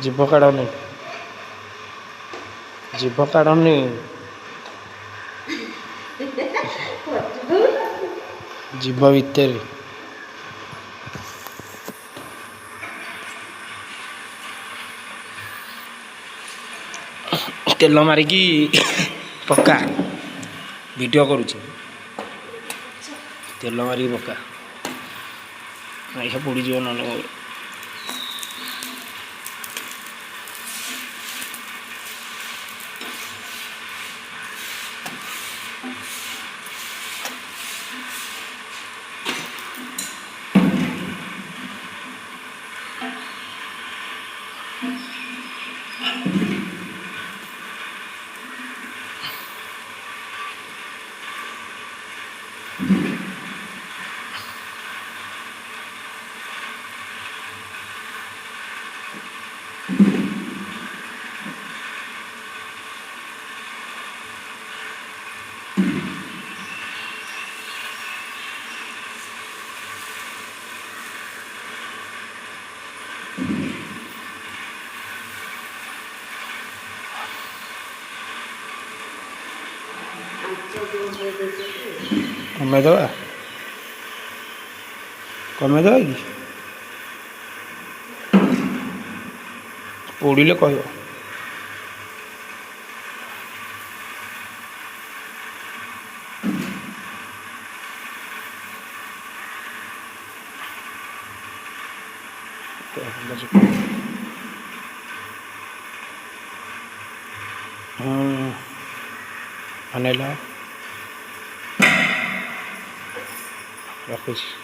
जीभ काढ़नी जीभ काढ़नी जीभ भितर तेल मारिकी पक्का वीडियो करुचे तेल मारिकी पक्का ये पड़ी ना कमेदवा कमेदवा कि पोड़े कह अनेला रखुची।